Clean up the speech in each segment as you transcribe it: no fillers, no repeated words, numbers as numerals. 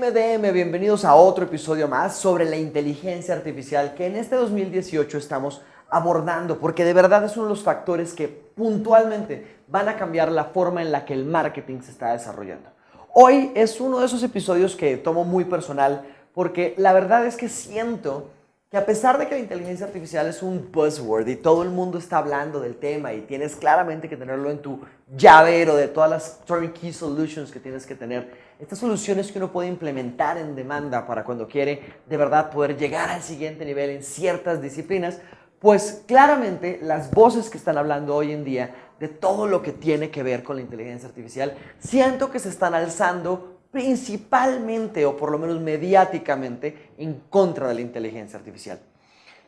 MDM, bienvenidos a otro episodio más sobre la inteligencia artificial que en este 2018 estamos abordando, porque de verdad es uno de los factores que puntualmente van a cambiar la forma en la que el marketing se está desarrollando. Hoy es uno de esos episodios que tomo muy personal, porque la verdad es que siento que a pesar de que la inteligencia artificial es un buzzword y todo el mundo está hablando del tema y tienes claramente que tenerlo en tu llavero de todas las turnkey solutions que tienes que tener, estas soluciones que uno puede implementar en demanda para cuando quiere de verdad poder llegar al siguiente nivel en ciertas disciplinas, pues claramente las voces que están hablando hoy en día de todo lo que tiene que ver con la inteligencia artificial, siento que se están alzando principalmente, o por lo menos mediáticamente, en contra de la inteligencia artificial.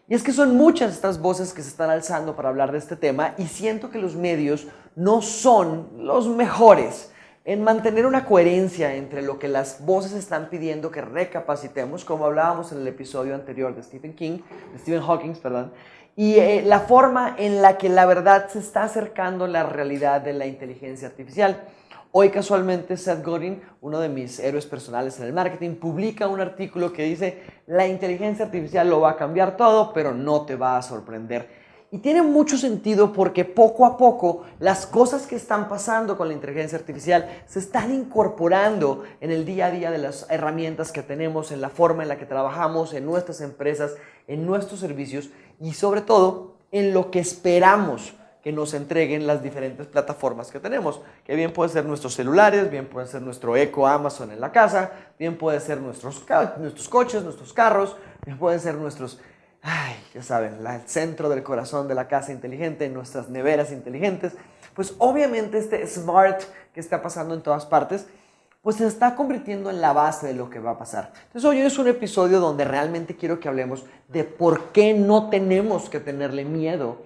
Y es que son muchas estas voces que se están alzando para hablar de este tema y siento que los medios no son los mejores en mantener una coherencia entre lo que las voces están pidiendo que recapacitemos, como hablábamos en el episodio anterior de Stephen Hawking, y la forma en la que la verdad se está acercando la realidad de la inteligencia artificial. Hoy casualmente Seth Godin, uno de mis héroes personales en el marketing, publica un artículo que dice: la inteligencia artificial lo va a cambiar todo, pero no te va a sorprender. Y tiene mucho sentido porque poco a poco las cosas que están pasando con la inteligencia artificial se están incorporando en el día a día de las herramientas que tenemos, en la forma en la que trabajamos, en nuestras empresas, en nuestros servicios y sobre todo en lo que esperamos que nos entreguen las diferentes plataformas que tenemos, que bien pueden ser nuestros celulares, bien puede ser nuestro Echo Amazon en la casa, bien puede ser nuestros coches, nuestros carros, bien pueden ser nuestros, ya saben, el centro del corazón de la casa inteligente, nuestras neveras inteligentes. Pues obviamente este smart que está pasando en todas partes, pues se está convirtiendo en la base de lo que va a pasar. Entonces hoy es un episodio donde realmente quiero que hablemos de por qué no tenemos que tenerle miedo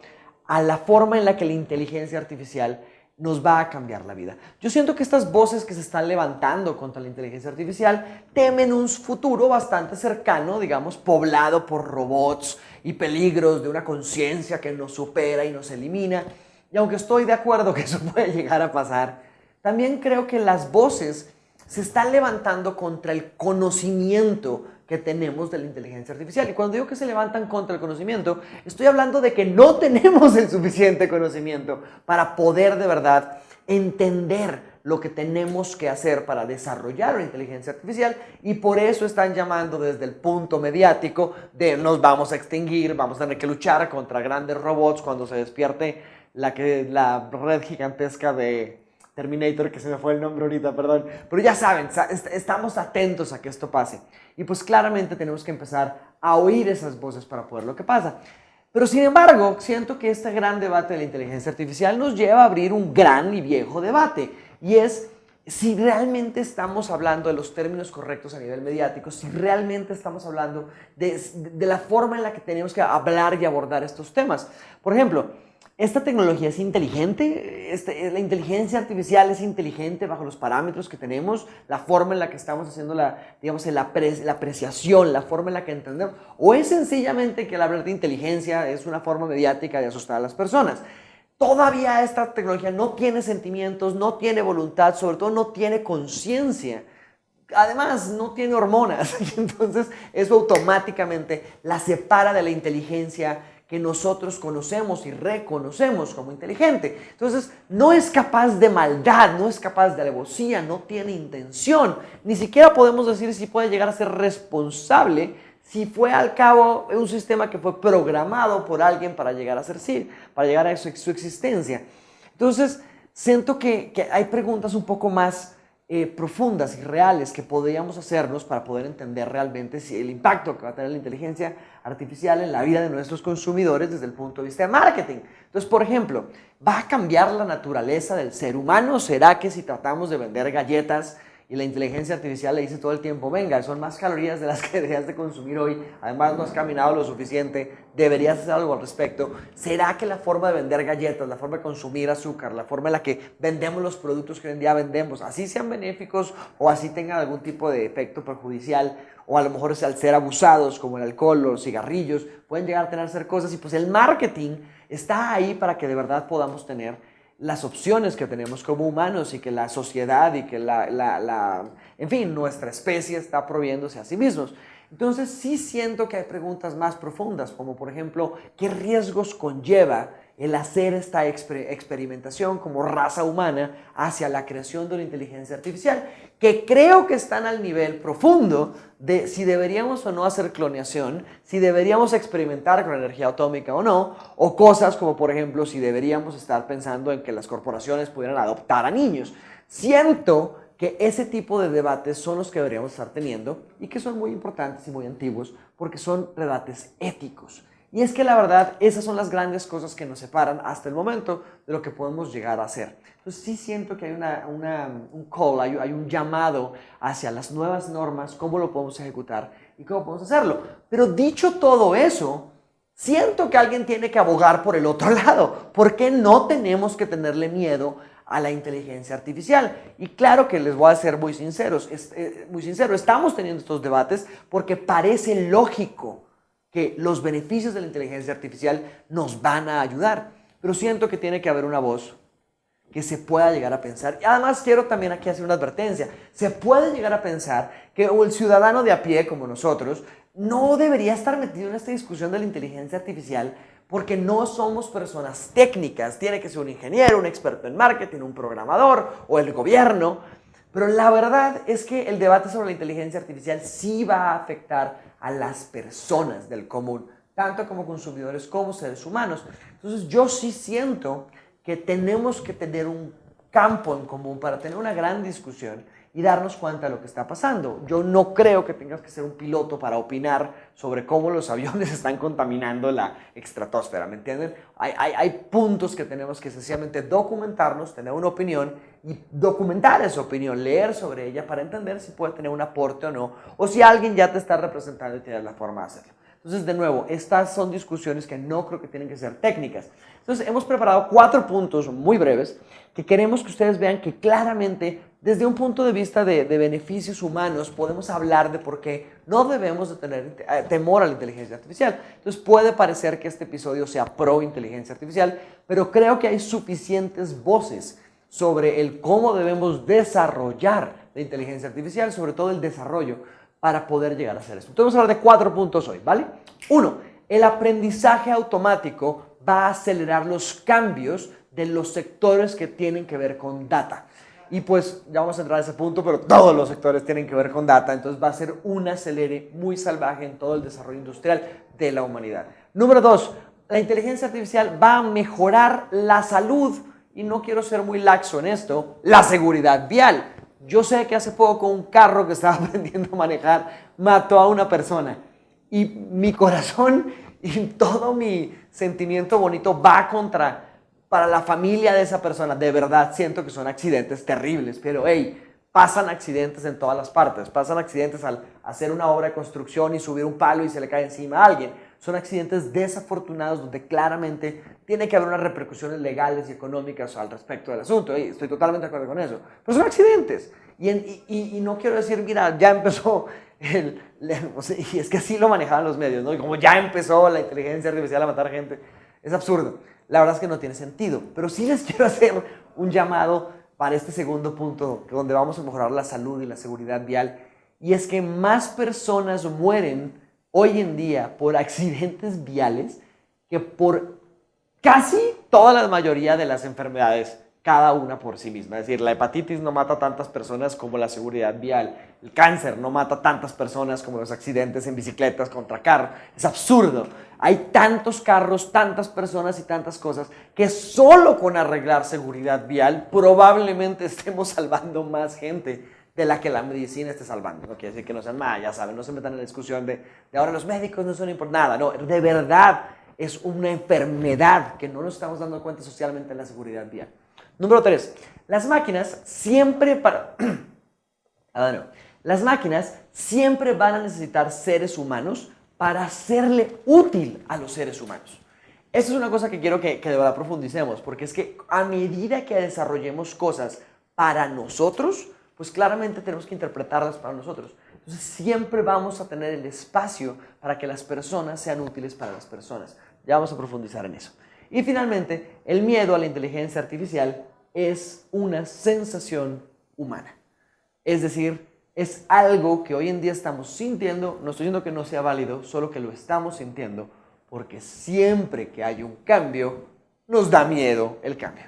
a la forma en la que la inteligencia artificial nos va a cambiar la vida. Yo siento que estas voces que se están levantando contra la inteligencia artificial temen un futuro bastante cercano, digamos, poblado por robots y peligros de una conciencia que nos supera y nos elimina. Y aunque estoy de acuerdo que eso puede llegar a pasar, también creo que las voces se están levantando contra el conocimiento que tenemos de la inteligencia artificial. Y cuando digo que se levantan contra el conocimiento, estoy hablando de que no tenemos el suficiente conocimiento para poder de verdad entender lo que tenemos que hacer para desarrollar una inteligencia artificial, y por eso están llamando desde el punto mediático de nos vamos a extinguir, vamos a tener que luchar contra grandes robots cuando se despierte la red gigantesca de Terminator, que se me fue el nombre ahorita, perdón. Pero ya saben, estamos atentos a que esto pase. Y pues claramente tenemos que empezar a oír esas voces para poder lo que pasa. Pero sin embargo, siento que este gran debate de la inteligencia artificial nos lleva a abrir un gran y viejo debate. Y es si realmente estamos hablando de los términos correctos a nivel mediático, si realmente estamos hablando de la forma en la que tenemos que hablar y abordar estos temas. Por ejemplo, ¿esta tecnología es inteligente? ¿La inteligencia artificial es inteligente bajo los parámetros que tenemos? ¿La forma en la que estamos haciendo la apreciación, la forma en la que entendemos? ¿O es sencillamente que el hablar de inteligencia es una forma mediática de asustar a las personas? Todavía esta tecnología no tiene sentimientos, no tiene voluntad, sobre todo no tiene conciencia. Además, no tiene hormonas. Entonces, eso automáticamente la separa de la inteligencia que nosotros conocemos y reconocemos como inteligente. Entonces, no es capaz de maldad, no es capaz de alevosía, no tiene intención. Ni siquiera podemos decir si puede llegar a ser responsable si fue al cabo un sistema que fue programado por alguien para llegar a ser sí, para llegar a su existencia. Entonces, siento que hay preguntas un poco más profundas y reales que podríamos hacernos para poder entender realmente si el impacto que va a tener la inteligencia artificial en la vida de nuestros consumidores desde el punto de vista de marketing. Entonces, por ejemplo, ¿va a cambiar la naturaleza del ser humano? ¿Será que si tratamos de vender galletas y la inteligencia artificial le dice todo el tiempo, venga, son más calorías de las que deberías de consumir hoy, además no has caminado lo suficiente, deberías hacer algo al respecto? ¿Será que la forma de vender galletas, la forma de consumir azúcar, la forma en la que vendemos los productos que hoy en día vendemos, así sean benéficos o así tengan algún tipo de efecto perjudicial, o a lo mejor al ser abusados como el alcohol o los cigarrillos, pueden llegar a tener cosas? Y pues el marketing está ahí para que de verdad podamos tener las opciones que tenemos como humanos y que la sociedad y que en fin, nuestra especie está proviéndose a sí mismos. Entonces sí siento que hay preguntas más profundas, como por ejemplo, ¿qué riesgos conlleva el hacer esta experimentación como raza humana hacia la creación de una inteligencia artificial? Que creo que están al nivel profundo de si deberíamos o no hacer clonación, si deberíamos experimentar con energía atómica o no, o cosas como por ejemplo si deberíamos estar pensando en que las corporaciones pudieran adoptar a niños. Siento que ese tipo de debates son los que deberíamos estar teniendo y que son muy importantes y muy antiguos porque son debates éticos. Y es que la verdad, esas son las grandes cosas que nos separan hasta el momento de lo que podemos llegar a hacer. Entonces sí siento que hay un call, hay un llamado hacia las nuevas normas, cómo lo podemos ejecutar y cómo podemos hacerlo. Pero dicho todo eso, siento que alguien tiene que abogar por el otro lado. ¿Por qué no tenemos que tenerle miedo a la inteligencia artificial? Y claro que les voy a ser muy sincero, estamos teniendo estos debates porque parece lógico que los beneficios de la inteligencia artificial nos van a ayudar, pero siento que tiene que haber una voz que se pueda llegar a pensar. Y además quiero también aquí hacer una advertencia, se puede llegar a pensar que el ciudadano de a pie como nosotros no debería estar metido en esta discusión de la inteligencia artificial porque no somos personas técnicas, tiene que ser un ingeniero, un experto en marketing, un programador o el gobierno, pero la verdad es que el debate sobre la inteligencia artificial sí va a afectar a las personas del común, tanto como consumidores como seres humanos. Entonces yo sí siento que tenemos que tener un campo en común para tener una gran discusión y darnos cuenta de lo que está pasando. Yo no creo que tengas que ser un piloto para opinar sobre cómo los aviones están contaminando la estratosfera, ¿me entienden? Hay puntos que tenemos que sencillamente documentarnos, tener una opinión y documentar esa opinión, leer sobre ella para entender si puede tener un aporte o no, o si alguien ya te está representando y tienes la forma de hacerlo. Entonces, de nuevo, estas son discusiones que no creo que tienen que ser técnicas. Entonces, hemos preparado 4 puntos muy breves que queremos que ustedes vean que claramente, desde un punto de vista de beneficios humanos, podemos hablar de por qué no debemos de tener temor a la inteligencia artificial. Entonces, puede parecer que este episodio sea pro inteligencia artificial, pero creo que hay suficientes voces sobre el cómo debemos desarrollar la inteligencia artificial, sobre todo el desarrollo, para poder llegar a hacer eso. Entonces vamos a hablar de 4 puntos hoy, ¿vale? 1. El aprendizaje automático va a acelerar los cambios de los sectores que tienen que ver con data. Y pues ya vamos a entrar a ese punto, pero todos los sectores tienen que ver con data, entonces va a ser un acelere muy salvaje en todo el desarrollo industrial de la humanidad. Número 2. La inteligencia artificial va a mejorar la salud, y no quiero ser muy laxo en esto, la seguridad vial. Yo sé que hace poco un carro que estaba aprendiendo a manejar mató a una persona y mi corazón y todo mi sentimiento bonito va para la familia de esa persona. De verdad siento que son accidentes terribles, pero hey, pasan accidentes en todas las partes. Pasan accidentes al hacer una obra de construcción y subir un palo y se le cae encima a alguien. Son accidentes desafortunados donde claramente tiene que haber unas repercusiones legales y económicas al respecto del asunto. Hey, estoy totalmente de acuerdo con eso. Pero son accidentes. Y no quiero decir, mira, ya empezó, y es que así lo manejaban los medios, ¿no? Y como ya empezó la inteligencia artificial a matar gente, es absurdo. La verdad es que no tiene sentido. Pero sí les quiero hacer un llamado para este segundo punto, donde vamos a mejorar la salud y la seguridad vial. Y es que más personas mueren hoy en día por accidentes viales que por casi toda la mayoría de las enfermedades, cada una por sí misma. Es decir, la hepatitis no mata tantas personas como la seguridad vial. El cáncer no mata tantas personas como los accidentes en bicicletas contra carros. Es absurdo. Hay tantos carros, tantas personas y tantas cosas que solo con arreglar seguridad vial probablemente estemos salvando más gente de la que la medicina esté salvando. No quiere decir que no sean más, ya saben, no se metan en la discusión de ahora los médicos no son importantes. Nada, no, de verdad es una enfermedad que no nos estamos dando cuenta socialmente en la seguridad vial. Número 3. Las máquinas siempre las máquinas siempre van a necesitar seres humanos para hacerle útil a los seres humanos. Esto es una cosa que quiero que de verdad profundicemos, porque es que a medida que desarrollemos cosas para nosotros, pues claramente tenemos que interpretarlas para nosotros. Entonces siempre vamos a tener el espacio para que las personas sean útiles para las personas. Ya vamos a profundizar en eso. Y finalmente, el miedo a la inteligencia artificial es una sensación humana. Es decir, es algo que hoy en día estamos sintiendo, no estoy diciendo que no sea válido, solo que lo estamos sintiendo, porque siempre que hay un cambio, nos da miedo el cambio.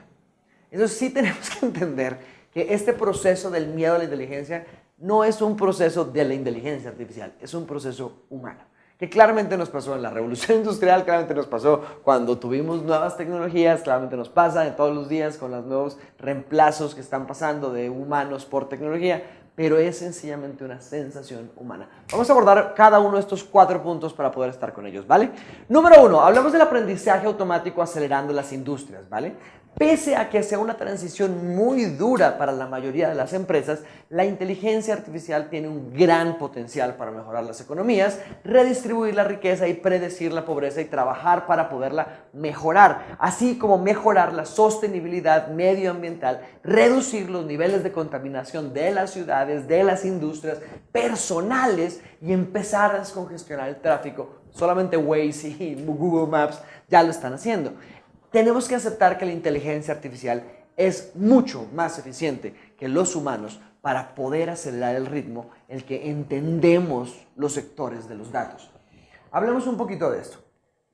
Entonces sí tenemos que entender que este proceso del miedo a la inteligencia no es un proceso de la inteligencia artificial, es un proceso humano, que claramente nos pasó en la revolución industrial, claramente nos pasó cuando tuvimos nuevas tecnologías, claramente nos pasa en todos los días con los nuevos reemplazos que están pasando de humanos por tecnología, pero es sencillamente una sensación humana. Vamos a abordar cada uno de estos 4 puntos para poder estar con ellos, ¿vale? Número 1, hablamos del aprendizaje automático acelerando las industrias, ¿vale? Pese a que sea una transición muy dura para la mayoría de las empresas, la inteligencia artificial tiene un gran potencial para mejorar las economías, redistribuir la riqueza y predecir la pobreza y trabajar para poderla mejorar, así como mejorar la sostenibilidad medioambiental, reducir los niveles de contaminación de las ciudades, de las industrias personales y empezar a descongestionar el tráfico. Solamente Waze y Google Maps ya lo están haciendo. Tenemos que aceptar que la inteligencia artificial es mucho más eficiente que los humanos para poder acelerar el ritmo en el que entendemos los sectores de los datos. Hablemos un poquito de esto.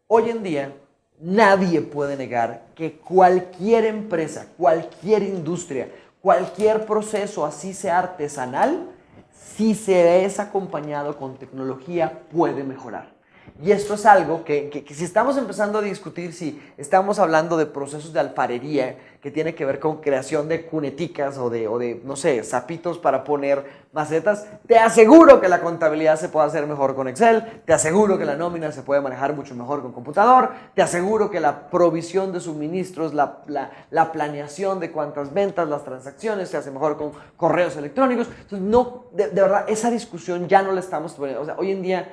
Hoy en día, nadie puede negar que cualquier empresa, cualquier industria, cualquier proceso, así sea artesanal, si se es acompañado con tecnología, puede mejorar. Y esto es algo que si estamos empezando a discutir, si estamos hablando de procesos de alfarería que tiene que ver con creación de cuneticas o de no sé, sapitos para poner macetas, te aseguro que la contabilidad se puede hacer mejor con Excel, te aseguro que la nómina se puede manejar mucho mejor con computador, te aseguro que la provisión de suministros, la planeación de cuántas ventas, las transacciones se hace mejor con correos electrónicos. Entonces, no, de verdad, esa discusión ya no la estamos poniendo. O sea, hoy en día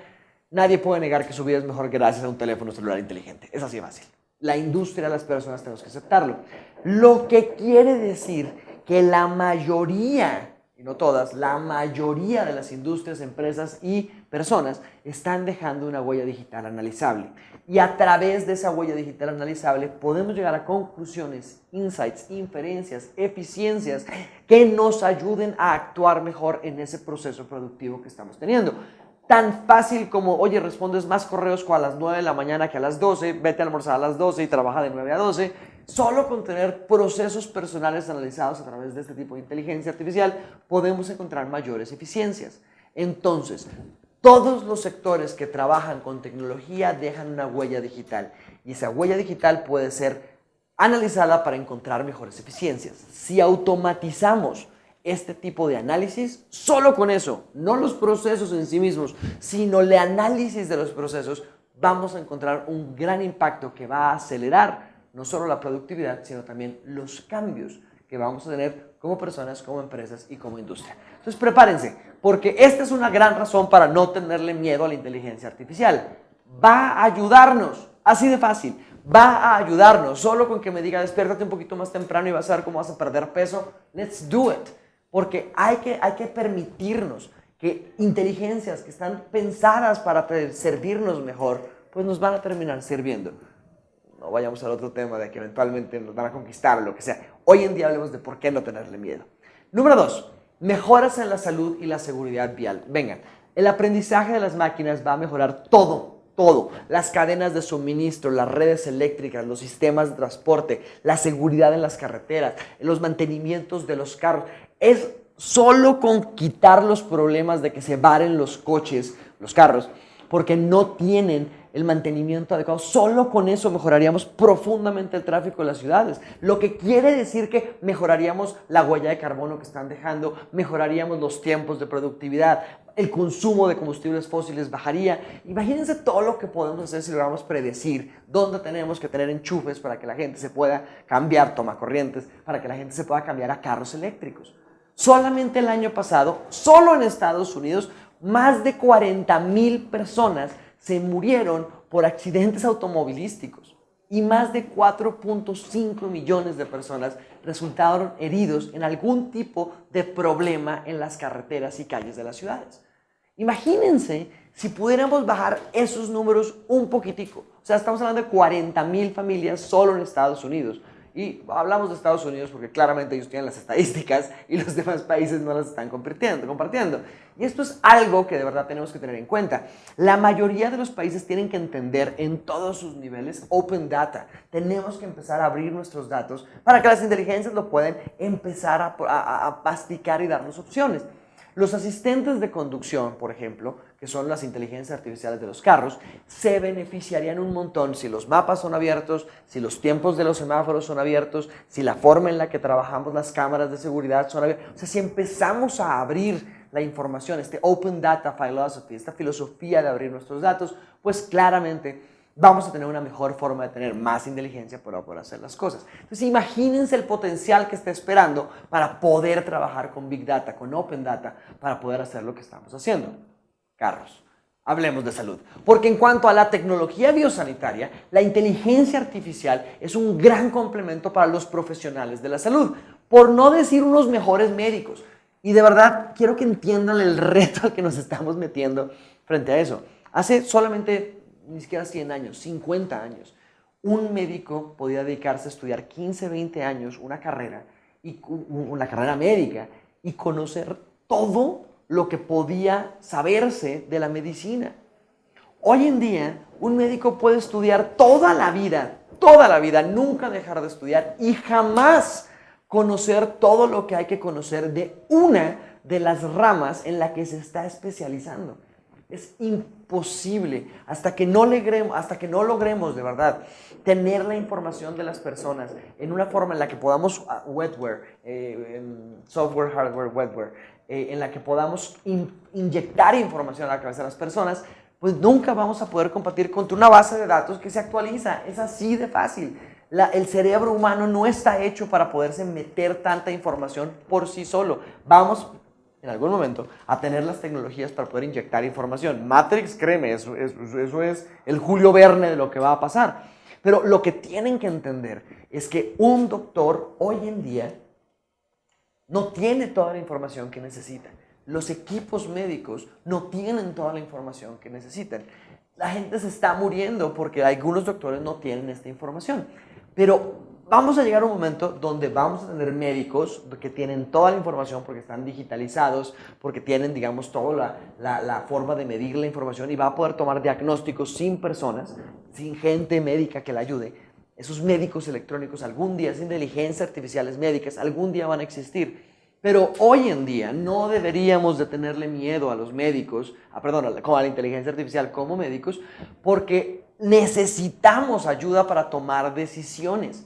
nadie puede negar que su vida es mejor gracias a un teléfono celular inteligente. Es así de fácil. La industria, las personas tenemos que aceptarlo. Lo que quiere decir que la mayoría, y no todas, la mayoría de las industrias, empresas y personas están dejando una huella digital analizable. Y a través de esa huella digital analizable podemos llegar a conclusiones, insights, inferencias, eficiencias que nos ayuden a actuar mejor en ese proceso productivo que estamos teniendo. Tan fácil como, oye, respondes más correos a las 9 de la mañana que a las 12, vete a almorzar a las 12 y trabaja de 9 a 12. Solo con tener procesos personales analizados a través de este tipo de inteligencia artificial podemos encontrar mayores eficiencias. Entonces, todos los sectores que trabajan con tecnología dejan una huella digital y esa huella digital puede ser analizada para encontrar mejores eficiencias. Si automatizamos este tipo de análisis, solo con eso, no los procesos en sí mismos, sino el análisis de los procesos, vamos a encontrar un gran impacto que va a acelerar no solo la productividad, sino también los cambios que vamos a tener como personas, como empresas y como industria. Entonces prepárense, porque esta es una gran razón para no tenerle miedo a la inteligencia artificial. Va a ayudarnos, así de fácil, va a ayudarnos. Solo con que me diga, despiértate un poquito más temprano y vas a ver cómo vas a perder peso, let's do it. Porque hay que permitirnos que inteligencias que están pensadas para servirnos mejor, pues nos van a terminar sirviendo. No vayamos al otro tema de que eventualmente nos van a conquistar o lo que sea. Hoy en día hablemos de por qué no tenerle miedo. Número 2, mejoras en la salud y la seguridad vial. Vengan, el aprendizaje de las máquinas va a mejorar todo. Las cadenas de suministro, las redes eléctricas, los sistemas de transporte, la seguridad en las carreteras, los mantenimientos de los carros. Es solo con quitar los problemas de que se varen los coches, los carros, porque no tienen el mantenimiento adecuado. Solo con eso mejoraríamos profundamente el tráfico de las ciudades. Lo que quiere decir que mejoraríamos la huella de carbono que están dejando, mejoraríamos los tiempos de productividad, el consumo de combustibles fósiles bajaría. Imagínense todo lo que podemos hacer si logramos predecir dónde tenemos que tener enchufes para que la gente se pueda cambiar tomacorrientes, para que la gente se pueda cambiar a carros eléctricos. Solamente el año pasado, solo en Estados Unidos, más de 40,000 personas se murieron por accidentes automovilísticos y más de 4.5 millones de personas resultaron heridos en algún tipo de problema en las carreteras y calles de las ciudades. Imagínense si pudiéramos bajar esos números un poquitico. O sea, estamos hablando de 40,000 familias solo en Estados Unidos. Y hablamos de Estados Unidos porque claramente ellos tienen las estadísticas y los demás países no las están compartiendo. Y esto es algo que de verdad tenemos que tener en cuenta. La mayoría de los países tienen que entender en todos sus niveles Open Data. Tenemos que empezar a abrir nuestros datos para que las inteligencias lo puedan empezar a masticar y darnos opciones. Los asistentes de conducción, por ejemplo, que son las inteligencias artificiales de los carros, se beneficiarían un montón si los mapas son abiertos, si los tiempos de los semáforos son abiertos, si la forma en la que trabajamos las cámaras de seguridad son abiertas. O sea, si empezamos a abrir la información, este Open Data Philosophy, esta filosofía de abrir nuestros datos, pues claramente vamos a tener una mejor forma de tener más inteligencia para poder hacer las cosas. Entonces, imagínense el potencial que está esperando para poder trabajar con Big Data, con Open Data, para poder hacer lo que estamos haciendo. Carros. Hablemos de salud. Porque en cuanto a la tecnología biosanitaria, la inteligencia artificial es un gran complemento para los profesionales de la salud, por no decir unos mejores médicos. Y de verdad, quiero que entiendan el reto al que nos estamos metiendo frente a eso. Hace solamente ni siquiera 100 años, 50 años, un médico podía dedicarse a estudiar 15, 20 años una carrera médica y conocer todo lo que podía saberse de la medicina. Hoy en día, un médico puede estudiar toda la vida, nunca dejar de estudiar y jamás conocer todo lo que hay que conocer de una de las ramas en la que se está especializando. Es imposible hasta que no logremos de verdad tener la información de las personas en una forma en la que podamos software, hardware, wetware, en la que podamos inyectar información a la cabeza de las personas, pues nunca vamos a poder compartir contra una base de datos que se actualiza. Es así de fácil. El cerebro humano no está hecho para poderse meter tanta información por sí solo. Vamos en algún momento a tener las tecnologías para poder inyectar información. Matrix, créeme, eso es el Julio Verne de lo que va a pasar. Pero lo que tienen que entender es que un doctor hoy en día no tiene toda la información que necesita. Los equipos médicos no tienen toda la información que necesitan. La gente se está muriendo porque algunos doctores no tienen esta información. Pero vamos a llegar a un momento donde vamos a tener médicos que tienen toda la información porque están digitalizados, porque tienen, digamos, toda la forma de medir la información y va a poder tomar diagnósticos sin personas, sin gente médica que la ayude. Esos médicos electrónicos algún día, esas inteligencias artificiales médicas, algún día van a existir. Pero hoy en día no deberíamos de tenerle miedo a los médicos, a la inteligencia artificial como médicos, porque necesitamos ayuda para tomar decisiones.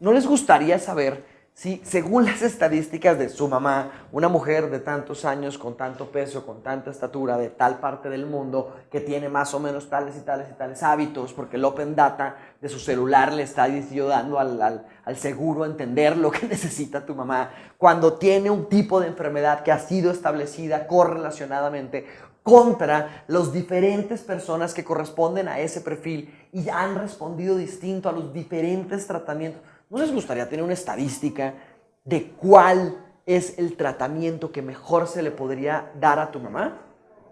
¿No les gustaría saber si, según las estadísticas de su mamá, una mujer de tantos años, con tanto peso, con tanta estatura, de tal parte del mundo, que tiene más o menos tales y tales y tales hábitos, porque el Open Data de su celular le está ayudando al seguro a entender lo que necesita tu mamá, cuando tiene un tipo de enfermedad que ha sido establecida correlacionadamente contra las diferentes personas que corresponden a ese perfil y han respondido distinto a los diferentes tratamientos? ¿No les gustaría tener una estadística de cuál es el tratamiento que mejor se le podría dar a tu mamá?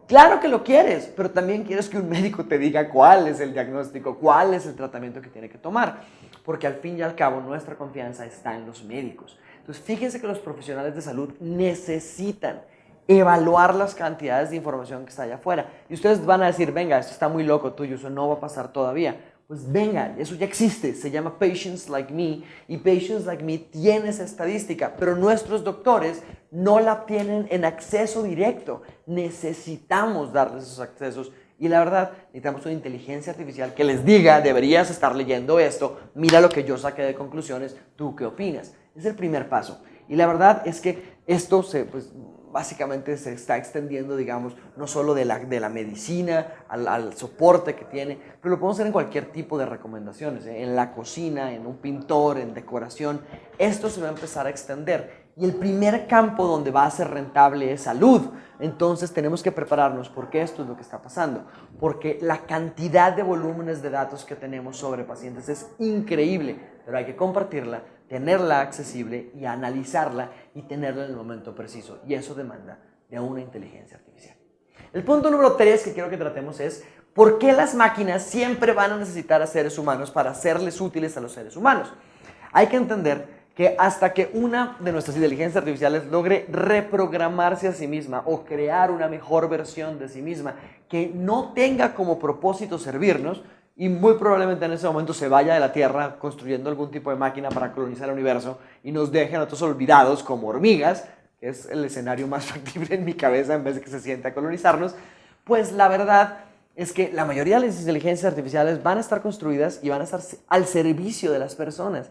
Claro que lo quieres, pero también quieres que un médico te diga cuál es el diagnóstico, cuál es el tratamiento que tiene que tomar, porque al fin y al cabo nuestra confianza está en los médicos. Entonces, fíjense que los profesionales de salud necesitan evaluar las cantidades de información que está allá afuera. Y ustedes van a decir, venga, esto está muy loco tuyo, eso no va a pasar todavía. Pues venga, eso ya existe, se llama Patients Like Me y Patients Like Me tiene esa estadística, pero nuestros doctores no la tienen en acceso directo. Necesitamos darles esos accesos y la verdad necesitamos una inteligencia artificial que les diga, deberías estar leyendo esto, mira lo que yo saqué de conclusiones, ¿tú qué opinas? Es el primer paso y la verdad es que esto básicamente se está extendiendo, digamos, no solo de la medicina al soporte que tiene, pero lo podemos hacer en cualquier tipo de recomendaciones, en la cocina, en un pintor, en decoración. Esto se va a empezar a extender y el primer campo donde va a ser rentable es salud. Entonces tenemos que prepararnos porque esto es lo que está pasando, porque la cantidad de volúmenes de datos que tenemos sobre pacientes es increíble, pero hay que compartirla, tenerla accesible y analizarla y tenerla en el momento preciso. Y eso demanda de una inteligencia artificial. El punto número 3 que quiero que tratemos es ¿por qué las máquinas siempre van a necesitar a seres humanos para serles útiles a los seres humanos? Hay que entender que hasta que una de nuestras inteligencias artificiales logre reprogramarse a sí misma o crear una mejor versión de sí misma que no tenga como propósito servirnos, y muy probablemente en ese momento se vaya de la Tierra construyendo algún tipo de máquina para colonizar el universo y nos deje a nosotros olvidados como hormigas, que es el escenario más factible en mi cabeza en vez de que se siente a colonizarnos, pues la verdad es que la mayoría de las inteligencias artificiales van a estar construidas y van a estar al servicio de las personas.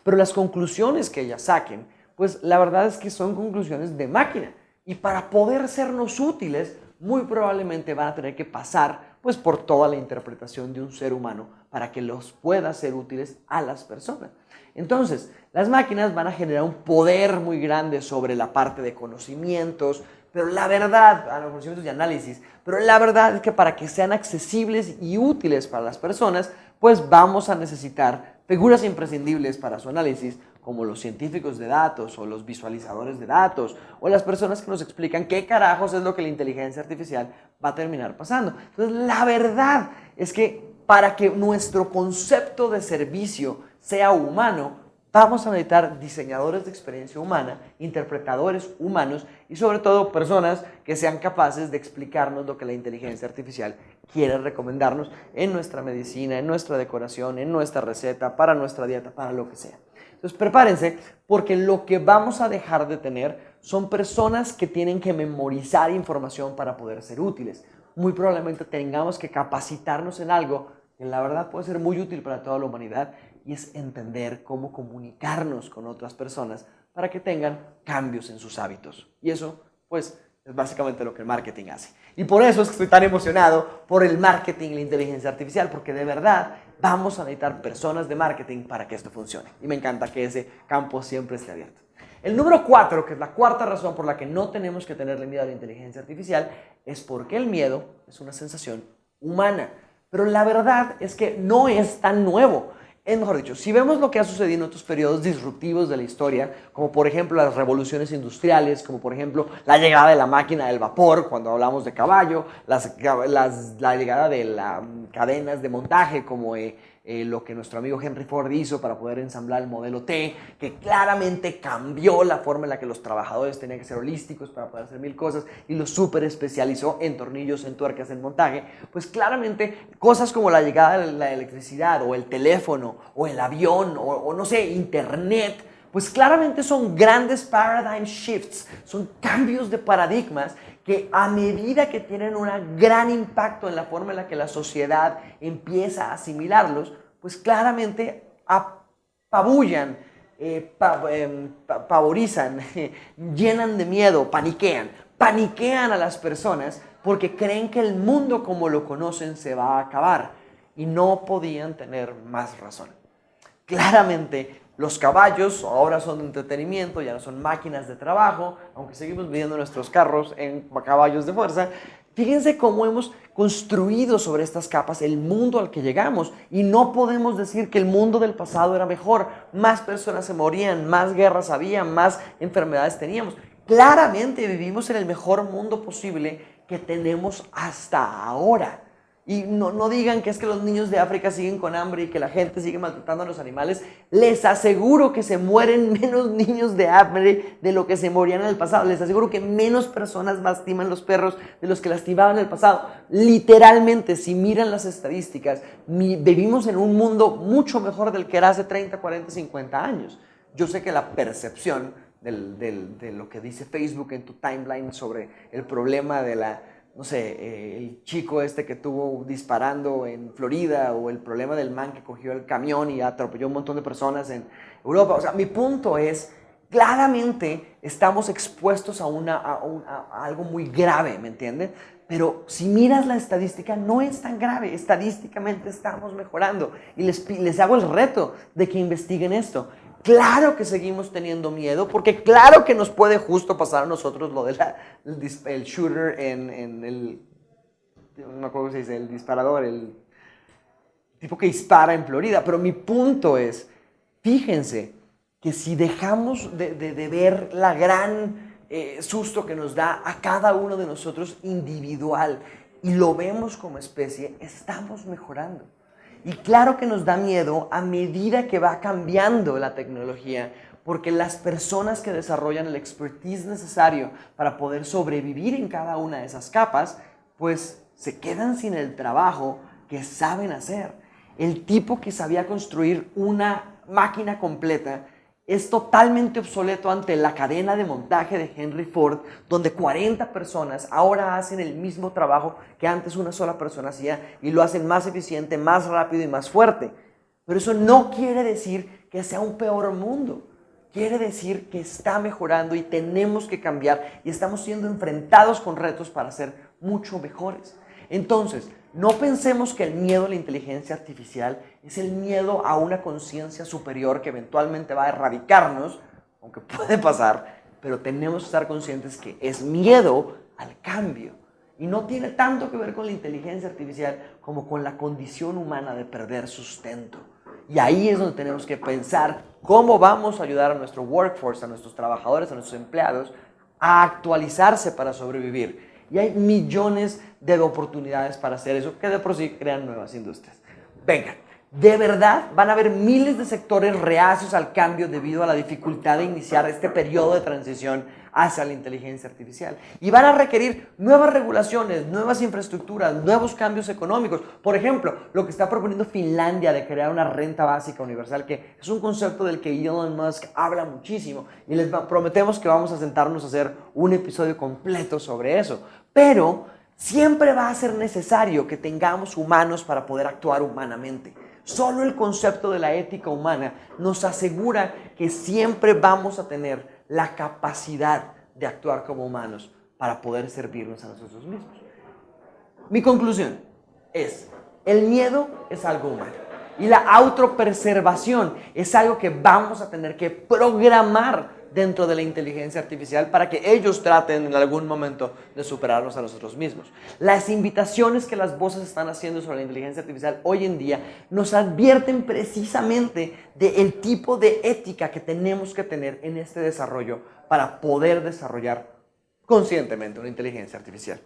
Pero las conclusiones que ellas saquen, pues la verdad es que son conclusiones de máquina. Y para poder sernos útiles, muy probablemente van a tener que pasar pues, por toda la interpretación de un ser humano para que los pueda ser útiles a las personas. Entonces, las máquinas van a generar un poder muy grande sobre la parte de conocimientos, pero la verdad, los conocimientos de análisis, pero la verdad es que para que sean accesibles y útiles para las personas, pues vamos a necesitar figuras imprescindibles para su análisis, como los científicos de datos o los visualizadores de datos o las personas que nos explican qué carajos es lo que la inteligencia artificial va a terminar pasando. Entonces, la verdad es que para que nuestro concepto de servicio sea humano, vamos a necesitar diseñadores de experiencia humana, interpretadores humanos y sobre todo personas que sean capaces de explicarnos lo que la inteligencia artificial quiere recomendarnos en nuestra medicina, en nuestra decoración, en nuestra receta, para nuestra dieta, para lo que sea. Entonces prepárense porque lo que vamos a dejar de tener son personas que tienen que memorizar información para poder ser útiles. Muy probablemente tengamos que capacitarnos en algo que la verdad puede ser muy útil para toda la humanidad y es entender cómo comunicarnos con otras personas para que tengan cambios en sus hábitos. Y eso, pues, es básicamente lo que el marketing hace. Y por eso es que estoy tan emocionado por el marketing y la inteligencia artificial, porque de verdad vamos a necesitar personas de marketing para que esto funcione. Y me encanta que ese campo siempre esté abierto. El número 4, que es la cuarta razón por la que no tenemos que tenerle miedo a la inteligencia artificial, es porque el miedo es una sensación humana. Pero la verdad es que no es tan nuevo. Es mejor dicho, si vemos lo que ha sucedido en otros periodos disruptivos de la historia, como por ejemplo las revoluciones industriales, como por ejemplo la llegada de la máquina del vapor, cuando hablamos de caballo, la llegada de las cadenas de montaje, como lo que nuestro amigo Henry Ford hizo para poder ensamblar el modelo T, que claramente cambió la forma en la que los trabajadores tenían que ser holísticos para poder hacer mil cosas y los súper especializó en tornillos, en tuercas, en montaje, pues claramente cosas como la llegada de la electricidad o el teléfono o el avión o no sé, internet, pues claramente son grandes paradigm shifts, son cambios de paradigmas que a medida que tienen un gran impacto en la forma en la que la sociedad empieza a asimilarlos, pues claramente apabullan, pavorizan, llenan de miedo, paniquean a las personas porque creen que el mundo como lo conocen se va a acabar y no podían tener más razón. Claramente, los caballos ahora son de entretenimiento, ya no son máquinas de trabajo, aunque seguimos viviendo nuestros carros en caballos de fuerza. Fíjense cómo hemos construido sobre estas capas el mundo al que llegamos y no podemos decir que el mundo del pasado era mejor. Más personas se morían, más guerras había, más enfermedades teníamos. Claramente vivimos en el mejor mundo posible que tenemos hasta ahora. Y no digan que es que los niños de África siguen con hambre y que la gente sigue maltratando a los animales. Les aseguro que se mueren menos niños de hambre de lo que se morían en el pasado. Les aseguro que menos personas lastiman los perros de los que lastimaban en el pasado. Literalmente, si miran las estadísticas, vivimos en un mundo mucho mejor del que era hace 30, 40, 50 años. Yo sé que la percepción de lo que dice Facebook en tu timeline sobre el problema de no sé, el chico este que estuvo disparando en Florida o el problema del man que cogió el camión y atropelló a un montón de personas en Europa. O sea, mi punto es, claramente estamos expuestos a algo muy grave, ¿me entienden? Pero si miras la estadística, no es tan grave. Estadísticamente estamos mejorando. Y les hago el reto de que investiguen esto. Claro que seguimos teniendo miedo, porque claro que nos puede justo pasar a nosotros lo del el shooter en el, no me acuerdo cómo se dice, el disparador, el tipo que dispara en Florida. Pero mi punto es, fíjense que si dejamos de ver la gran susto que nos da a cada uno de nosotros individual y lo vemos como especie, estamos mejorando. Y claro que nos da miedo a medida que va cambiando la tecnología, porque las personas que desarrollan el expertise necesario para poder sobrevivir en cada una de esas capas, pues se quedan sin el trabajo que saben hacer. El tipo que sabía construir una máquina completa es totalmente obsoleto ante la cadena de montaje de Henry Ford, donde 40 personas ahora hacen el mismo trabajo que antes una sola persona hacía y lo hacen más eficiente, más rápido y más fuerte. Pero eso no quiere decir que sea un peor mundo. Quiere decir que está mejorando y tenemos que cambiar y estamos siendo enfrentados con retos para ser mucho mejores. Entonces, no pensemos que el miedo a la inteligencia artificial es el miedo a una conciencia superior que eventualmente va a erradicarnos, aunque puede pasar, pero tenemos que estar conscientes que es miedo al cambio. Y no tiene tanto que ver con la inteligencia artificial como con la condición humana de perder sustento. Y ahí es donde tenemos que pensar cómo vamos a ayudar a nuestro workforce, a nuestros trabajadores, a nuestros empleados a actualizarse para sobrevivir. Y hay millones de oportunidades para hacer eso, que de por sí crean nuevas industrias. Venga, de verdad van a haber miles de sectores reacios al cambio debido a la dificultad de iniciar este periodo de transición hacia la inteligencia artificial. Y van a requerir nuevas regulaciones, nuevas infraestructuras, nuevos cambios económicos. Por ejemplo, lo que está proponiendo Finlandia de crear una renta básica universal, que es un concepto del que Elon Musk habla muchísimo. Y les prometemos que vamos a sentarnos a hacer un episodio completo sobre eso. Pero siempre va a ser necesario que tengamos humanos para poder actuar humanamente. Solo el concepto de la ética humana nos asegura que siempre vamos a tener la capacidad de actuar como humanos para poder servirnos a nosotros mismos. Mi conclusión es, el miedo es algo humano y la autopreservación es algo que vamos a tener que programar dentro de la inteligencia artificial para que ellos traten en algún momento de superarnos a nosotros mismos. Las invitaciones que las voces están haciendo sobre la inteligencia artificial hoy en día nos advierten precisamente del tipo de ética que tenemos que tener en este desarrollo para poder desarrollar conscientemente una inteligencia artificial.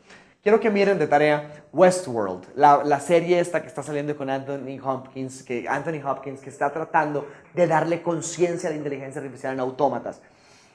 Quiero que miren de tarea Westworld, la serie esta que está saliendo con Anthony Hopkins, que está tratando de darle conciencia a la inteligencia artificial en autómatas.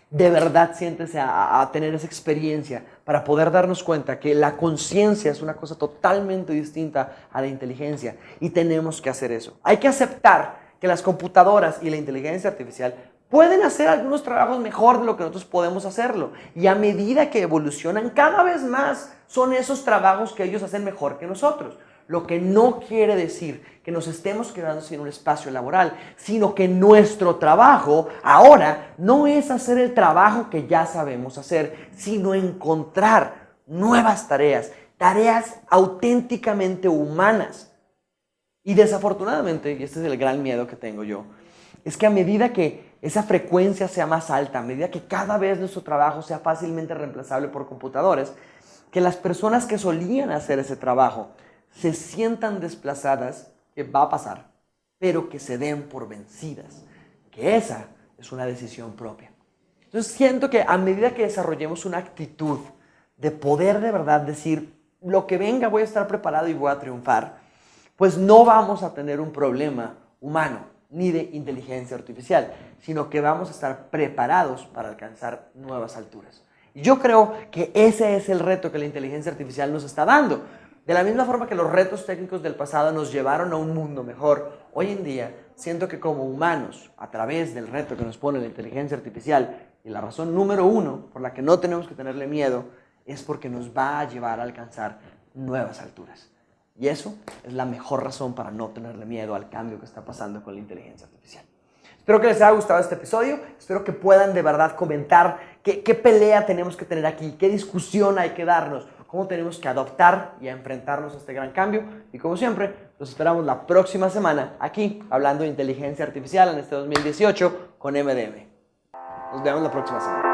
De verdad siéntese a tener esa experiencia para poder darnos cuenta que la conciencia es una cosa totalmente distinta a la inteligencia y tenemos que hacer eso. Hay que aceptar que las computadoras y la inteligencia artificial pueden hacer algunos trabajos mejor de lo que nosotros podemos hacerlo. Y a medida que evolucionan cada vez más, son esos trabajos que ellos hacen mejor que nosotros. Lo que no quiere decir que nos estemos quedando sin un espacio laboral, sino que nuestro trabajo ahora no es hacer el trabajo que ya sabemos hacer, sino encontrar nuevas tareas, tareas auténticamente humanas. Y desafortunadamente, y este es el gran miedo que tengo yo, es que a medida que esa frecuencia sea más alta, a medida que cada vez nuestro trabajo sea fácilmente reemplazable por computadores, que las personas que solían hacer ese trabajo se sientan desplazadas, que va a pasar, pero que se den por vencidas, que esa es una decisión propia. Entonces siento que a medida que desarrollemos una actitud de poder de verdad decir, lo que venga voy a estar preparado y voy a triunfar, pues no vamos a tener un problema humano ni de inteligencia artificial, sino que vamos a estar preparados para alcanzar nuevas alturas. Y yo creo que ese es el reto que la inteligencia artificial nos está dando. De la misma forma que los retos técnicos del pasado nos llevaron a un mundo mejor, hoy en día siento que como humanos, a través del reto que nos pone la inteligencia artificial, y la razón número uno por la que no tenemos que tenerle miedo, es porque nos va a llevar a alcanzar nuevas alturas. Y eso es la mejor razón para no tenerle miedo al cambio que está pasando con la inteligencia artificial. Espero que les haya gustado este episodio, espero que puedan de verdad comentar qué pelea tenemos que tener aquí, qué discusión hay que darnos, cómo tenemos que adoptar y enfrentarnos a este gran cambio. Y como siempre, los esperamos la próxima semana aquí, hablando de inteligencia artificial en este 2018 con MDM. Nos vemos la próxima semana.